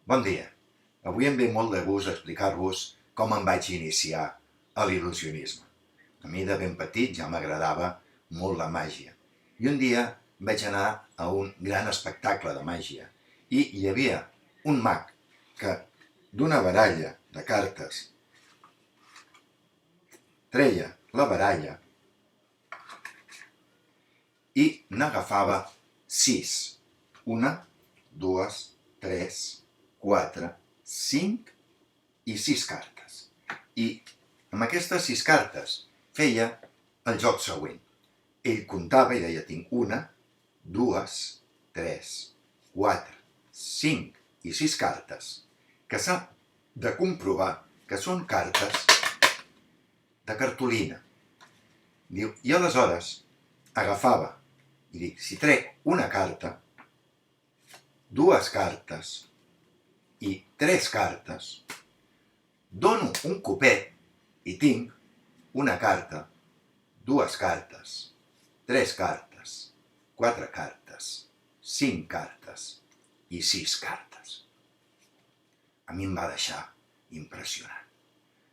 Bon dia. Avui em ve molt de gust explicar-vos com em vaig iniciar a l'il·lusionisme. A mi de ben petit ja m'agradava molt la màgia. I un dia vaig anar a un gran espectacle de màgia i hi havia un mag que d'una baralla de cartes treia la baralla i n'agafava 6. 1, 2, 3, 4, 5 i 6 cartes. I amb aquestes 6 cartes feia el joc següent. Ell comptava i deia, tinc 1, 2, 3, 4, 5 i 6 cartes, que s'ha de comprovar que són cartes de cartolina. Diu, i aleshores agafava i dic, si trec una carta, 2 cartes i 3 cartes, dono un copet i tinc una carta, 2 cartes, 3 cartes, 4 cartes, 5 cartes i 6 cartes. A mi em va deixar impressionant.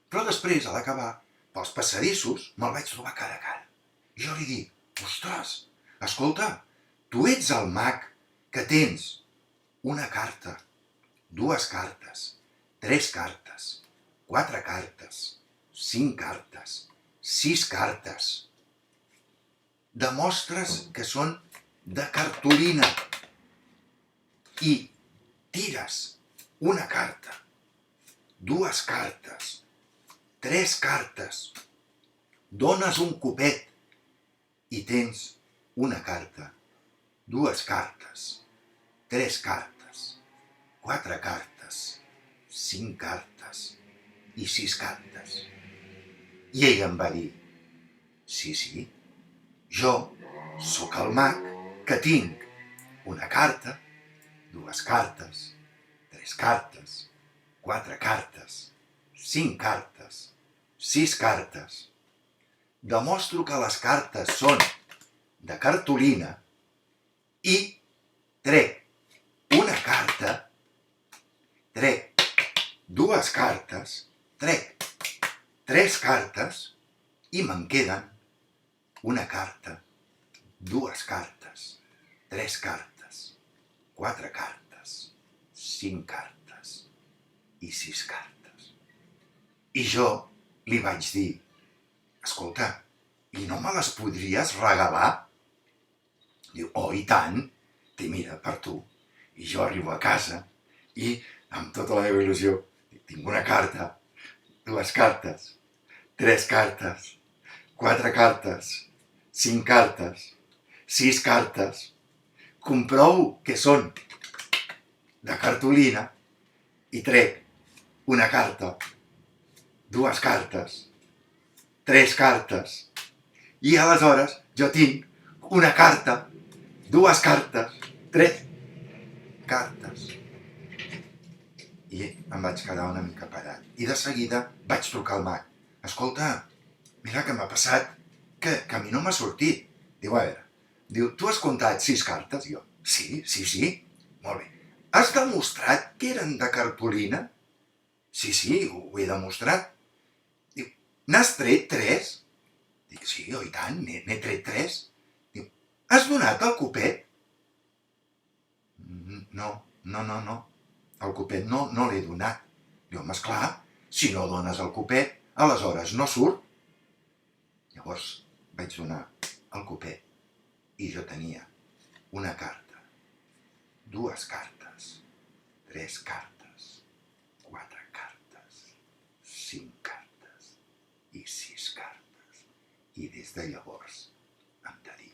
Però després, a l'acabar, pels passadissos, me'l vaig trobar cara a cara. I jo li dic, ostres, escolta, tu ets el mag que tens una carta, 2 cartes, 3 cartes, 4 cartes, 5 cartes, 6 cartes. Demostres que són de cartolina i tires una carta, 2 cartes, 3 cartes, dones un copet i tens una carta, 2 cartes, 3 cartes, 4 cartes, 5 cartes i 6 cartes. I ell em va dir, sí, jo sóc el mag que tinc una carta, 2 cartes, 3 cartes, 4 cartes, 5 cartes, 6 cartes. Demostro que les cartes són de cartolina i trec una carta, trec 2 cartes, trec 3 cartes i me'n queden una carta, 2 cartes, 3 cartes, 4 cartes, 5 cartes i 6 cartes. I jo li vaig dir, escolta, i no me les podries regalar? Diu, oh, i tant, mira, per tu. I jo arribo a casa i amb tota la meva il·lusió tinc una carta, 2 cartes, 3 cartes, 4 cartes, 5 cartes, 6 cartes. Comprovo que són de cartolina i trec una carta, 2 cartes, 3 cartes, i aleshores jo tinc una carta, 2 cartes, 3 cartes. I em vaig quedar una mica parat. I de seguida vaig trucar al mag. Escolta, mira què m'ha passat, que a mi no m'ha sortit. Diu, a veure, diu, tu has comptat 6 cartes? Jo, sí, molt bé. Has demostrat que eren de cartolina? Sí, ho he demostrat. Diu, n'has tret 3? Dic, sí, oh, i tant, n'he tret 3. Diu, has donat el copet? No, el copet no l'he donat. Diu, home, esclar, si no dones el copet, aleshores no surt. Llavors vaig donar el copet i jo tenia una carta, 2 cartes, 3 cartes, 4 cartes, 5 cartes i 6 cartes. I des de llavors em dedico